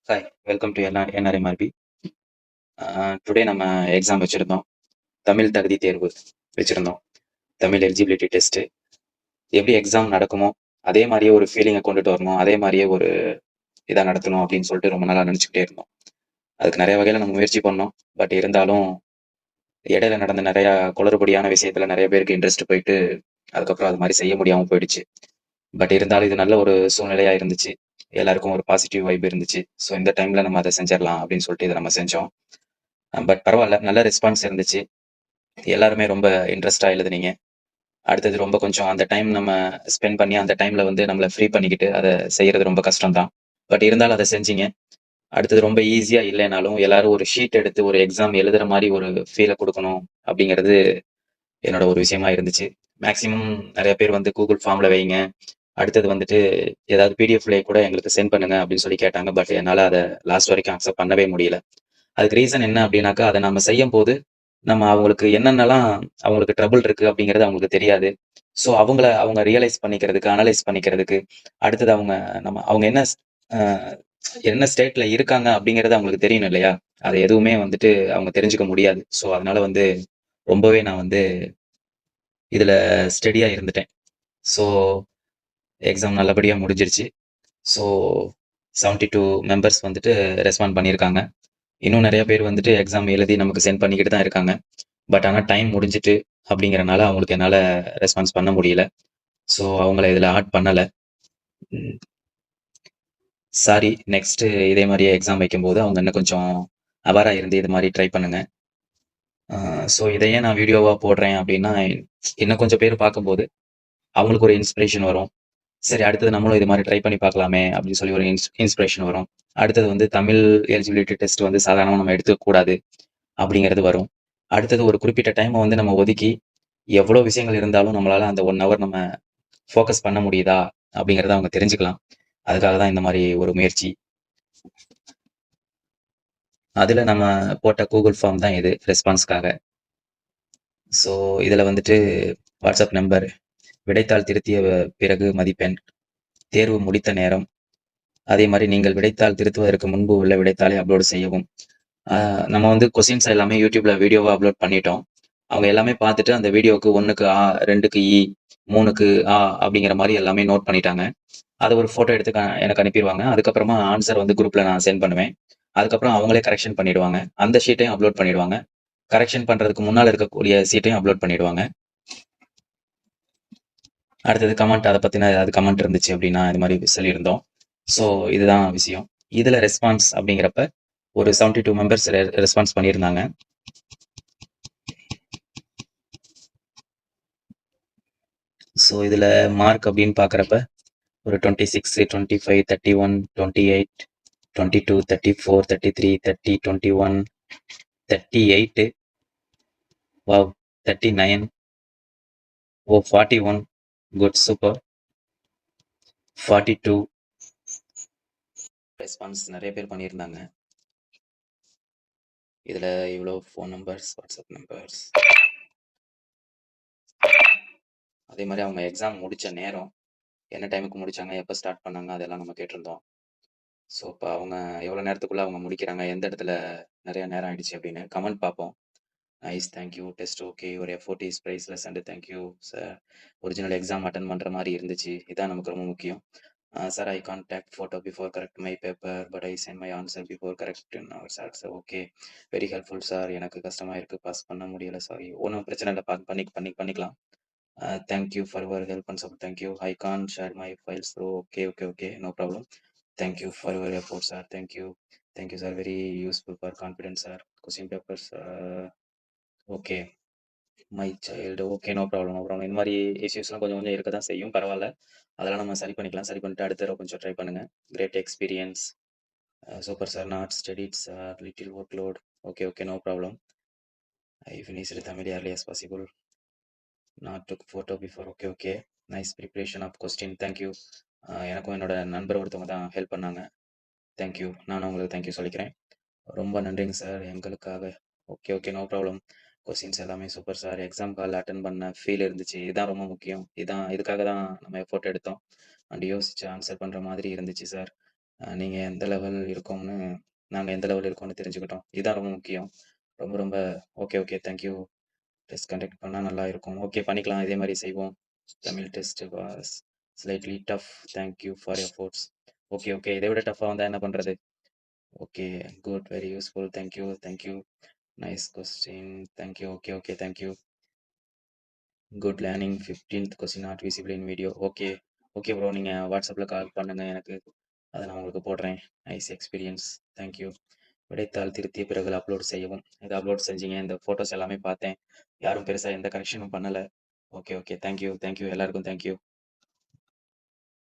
Hi, welcome to NRMRB. Today நம்ம exam வச்சிருந்தோம். தமிழ் தகுதி தேர்வு வச்சிருந்தோம். Tamil eligibility test. எப்படி எக்ஸாம் நடக்குமோ, அதே மாரியே ஒரு ஃபீலிங்கை கொண்டுட்டு வரணும். அதே மாரியே ஒரு இதா நடத்தணும் அப்படின்னு சொல்லிட்டு ரொம்ப நாளா நினைச்சுக்கிட்டே இருந்தோம். அதுக்கு நிறைய வகையில நம்ம முயற்சி பண்ணோம். பட் இருந்தாலும் இடையில நடந்த நிறைய குளறுபடியான விஷயத்துல நிறைய பேருக்கு இன்ட்ரெஸ்ட் போயிட்டு, அதுக்கப்புறம் அது மாரி செய்ய முடியாம போயிடுச்சு. பட் இருந்தாலும் இது நல்ல ஒரு சூழ்நிலையா இருந்துச்சு. எல்லாருக்கும் ஒரு பாசிட்டிவ் வைப் இருந்துச்சு. ஸோ இந்த டைம்ல நம்ம அத செஞ்சிரலாம் அப்படின்னு சொல்லிட்டு இத நம்ம செஞ்சோம். பட் பரவால்ல. நல்ல ரெஸ்பான்ஸ் இருந்துச்சு. எல்லாருமே ரொம்ப இன்ட்ரெஸ்ட்டா எழுதுனீங்க. அடுத்தது ரொம்ப கொஞ்சம் அந்த டைம் நம்ம ஸ்பெண்ட் பண்ணி, அந்த டைம்ல வந்து நம்மள ஃப்ரீ பண்ணிக்கிட்டு, அத செய்யறது ரொம்ப கஷ்டம் தான். பட் இருந்தாலும் அத செஞ்சீங்க. அடுத்தது ரொம்ப ஈஸியா இல்லைனாலும், எல்லாரும் ஒரு ஷீட் எடுத்து ஒரு எக்ஸாம் எழுதுற மாரி ஒரு ஃபீல குடுக்கணும் அப்படிங்கிறது என்னோட ஒரு விஷயமா இருந்துச்சு. மேக்ஸிமம் நெறைய பேர் வந்து Google ஃபார்ம்ல வைங்க. அடுத்தது வந்துட்டு ஏதாவது பிடிஎஃப்லயே கூட எங்களுக்கு சென்ட் பண்ணுங்க அப்படின்னு சொல்லி கேட்டாங்க. பட் என்னால அத லாஸ்ட் வரைக்கும் அக்செப்ட் பண்ணவே முடியல. அதுக்கு ரீசன் என்ன அப்படின்னாக்கா, அத நம்ம செய்யும்போது, நம்ம அவங்களுக்கு என்னென்னலாம் அவங்களுக்கு ட்ரபிள் இருக்கு அப்படிங்கிறது அவங்களுக்கு தெரியாது. ஸோ அவங்க ரியலைஸ் பண்ணிக்கிறதுக்கு, அனலைஸ் பண்ணிக்கிறதுக்கு, அடுத்தது அவங்க அ என்ன ஸ்டேட்ல இருக்காங்க அப்படிங்கிறது அவங்களுக்கு தெரியணும் இல்லையா? அது எதுவுமே வந்துட்டு அவங்க தெரிஞ்சுக்க முடியாது. ஸோ அதனால வந்து ரொம்பவே நான் வந்து இதுல ஸ்டெடியா இருந்துட்டேன். ஸோ எக்ஸாம் நல்லபடியா முடிஞ்சிருச்சு. ஸோ 72 மெம்பர்ஸ் வந்துட்டு ரெஸ்பாண்ட் பண்ணியிருக்காங்க. இன்னும் நெறைய பேர் வந்துட்டு எக்ஸாம் எழுதி நமக்கு சென்ட் பண்ணிக்கிட்டு தான் இருக்காங்க. பட் ஆனா டைம் முடிஞ்சுட்டு அப்படிங்கிறனால அவங்களுக்கு என்னால ரெஸ்பான்ஸ் பண்ண முடியல. ஸோ அவங்கள இதுல ஆட் பண்ணல. ம். சாரி. நெக்ஸ்ட்டு இதே மாரியே எக்ஸாம் வைக்கும்போது அவங்க இன்னும் கொஞ்சம் அவேரா இருந்து இது மாரி ட்ரை பண்ணுங்க. ஸோ இத ஏன் நான் வீடியோவா போடுறேன் அப்படின்னா, இன்னும் கொஞ்சம் பேர் பார்க்கும்போது அவங்களுக்கு ஒரு இன்ஸ்பிரேஷன் வரும். சரி அடுத்தது நம்மளும் இது மாரி ட்ரை பண்ணி பார்க்கலாமே அப்படின்னு சொல்லி ஒரு இன்ஸ்பிரேஷன் வரும். அடுத்தது வந்து தமிழ் எலிஜிபிலிட்டி டெஸ்ட் வந்து சாதாரணமா நம்ம எடுத்துக்க கூடாது அப்படிங்கிறது வரும். அடுத்தது ஒரு குறிப்பிட்ட டைம வந்து நம்ம ஒதுக்கி, எவ்வளோ விஷயங்கள் இருந்தாலும் நம்மளால அந்த 1 ஹவர் நம்ம ஃபோக்கஸ் பண்ண முடியுதா? அப்படிங்கிறத அவங்க தெரிஞ்சுக்கலாம். அதுக்காக தான் இந்த மாரி ஒரு முயற்சி. அதுல நம்ம போட்ட Google ஃபார்ம் தான் இது ரெஸ்பான்ஸ்க்காக. ஸோ இதுல வந்துட்டு வாட்ஸ்அப் நம்பர், விடைத்தாள் திருத்திய பிறகு மதிப்பெண், தேர்வு முடித்த நேரம், அதே மாரி நீங்கள் விடைத்தாள் திருத்துவதற்கு முன்பு உள்ள விடைத்தாளை அப்லோட் செய்யவும். அ நம்ம வந்து கொஸ்டின்ஸ் எல்லாமே YouTubeல வீடியோவா அப்லோட் பண்ணிட்டோம். அவங்க எல்லாமே பார்த்துட்டு அந்த வீடியோவுக்கு 1க்கு ஆ, 2க்கு இ, 3க்கு ஆ அப்படிங்கிற மாரி எல்லாமே நோட் பண்ணிட்டாங்க. அத ஒரு ஃபோட்டோ எடுத்து எனக்கு அனுப்பிருவாங்க. அதுக்கப்புறமா ஆன்ஸர் வந்து குரூப்ல நான் சென்ட் பண்ணுவேன். அதுக்கப்புறம் அவங்களே கரெக்ஷன் பண்ணிடுவாங்க. அந்த ஷீட்டையும் அப்லோட் பண்ணிடுவாங்க. கரெக்ஷன் பண்றதுக்கு முன்னால இருக்கக்கூடிய ஷீட்டையும் அப்லோட் பண்ணிடுவாங்க. அடுத்தது கமெண்ட் அத பத்தின ஏதாவது கமெண்ட் இருந்துச்சு அப்படின்னா, இது மாரி சொல்லியிருந்தோம். ஸோ இதுதான் விஷயம். இதுல ரெஸ்பான்ஸ் அப்படிங்கிறப்ப ஒரு 72 மெம்பர்ஸ் ரெஸ்பான்ஸ் பண்ணியிருந்தாங்க. ஸோ இதுல மார்க் அப்படின்னு பார்க்குறப்ப ஒரு 26, 25, 31, 28, 22, 34, 33, 30, 21, 38, வாவ்! 39, ஓ 41, குட் சூப்பர். 42 ரெஸ்பான்ஸ் நெறைய பேர் பண்ணியிருந்தாங்க. இதுல இவ்வளோ ஃபோன் நம்பர்ஸ், வாட்ஸ்அப் நம்பர்ஸ். அதே மாரி அவங்க எக்ஸாம் முடிச்ச நேரம், என்ன டைமுக்கு முடிச்சாங்க, எப்ப ஸ்டார்ட் பண்ணாங்க, அதெல்லாம் நம்ம கேட்டிருந்தோம். ஸோ இப்ப அவங்க எவ்வளோ நேரத்துக்குள்ள அவங்க முடிக்கிறாங்க, எந்த இடத்துல நெறைய நேரம் ஆயிடுச்சு அப்படின்னு கமெண்ட் பார்ப்போம். Nice, thank you, test okay, your effort is priceless and thank you sir. Original exam attend பண்ற மாரி இருந்துச்சு. இதான் நமக்கு ரொம்ப முக்கியம். Sir I contact photo before correct my paper, but I sent my answer before correct in hour sir. Sir okay, very helpful sir. எனக்கு கஷ்டமா இருக்கு, பாஸ் பண்ண முடியல, சாரி. ஒண்ணும் பிரச்சனை இல்ல. பண்ணிக்கலாம். Thank you for your help and support. Thank you. I can't share my files through. Okay. No problem. Thank you for your effort sir. Thank you sir. Very useful for confidence sir. Question papers okay. My child okay. No problem. இந்த மாரி இஷ்யூஸ்லாம் கொஞ்சம் கொஞ்சம் இருக்க தான் செய்யும். பரவால்ல. அதெல்லாம் நம்ம சரி பண்ணிக்கலாம். சரி பண்ணிட்டு அடுத்த தடவ கொஞ்சம் ட்ரை பண்ணுங்க. Great experience. Super sir. Not studied sir. Little workload. Okay. No problem. I finished Tamil early as possible. Not took photo before. Okay. Nice preparation of question. Thank you. எனக்கும் என்னோட நண்பர் ஒருத்தவங்க தான் ஹெல்ப் பண்ணாங்க. Thank you. நானும் உங்களுக்கு thank you சொல்லிக்கிறேன். ரொம்ப நன்றிங்க சார் எங்களுக்காக. ஓகே. No problem. கொஸ்டின்ஸ் எல்லாமே super sir. Exam call attend பண்ண ஃபீல் இருந்துச்சு. இதுதான் ரொம்ப முக்கியம். இதுக்காக தான் நம்ம எஃபோர்ட் எடுத்தோம். அண்ட் யோசிச்சு ஆன்சர் பண்ற மாதிரி இருந்துச்சு சார். நீங்க எந்த லெவல் இருக்கோம்னு நாங்க எந்த லெவல் இருக்கோம்னு தெரிஞ்சுக்கிட்டோம். இதான் ரொம்ப முக்கியம். ரொம்ப ரொம்ப okay, okay. Thank you. Test conduct பண்ணா நல்லா இருக்கும். ஓகே பண்ணிக்கலாம். இதே மாரி செய்வோம். Tamil test was slightly tough. Thank you for your efforts. Okay, okay. இத விட டஃப்பா வந்தா என்ன பண்றது? Okay. Good. Very useful. Thank you, thank you. Nice question. Thank you. Okay, okay. Thank you. Good learning. 15th question not visible in video. Okay. Okay bro. நீங்க WhatsAppல கால் பண்ணுங்க எனக்கு. அத நான் உங்களுக்கு போடுறேன். Nice experience. Thank you. விடைத்தாள் திருத்திய பிறகு அப்லோட் செய்யவும். இத அப்லோட் செஞ்சீங்க. இந்த ஃபோட்டோஸ் எல்லாமே பார்த்தேன். யாரும் பெருசா எந்த கரெக்ஷனும் பண்ணல. Okay, okay. Thank you, thank you. எல்லாருக்கும் தேங்க் யூ.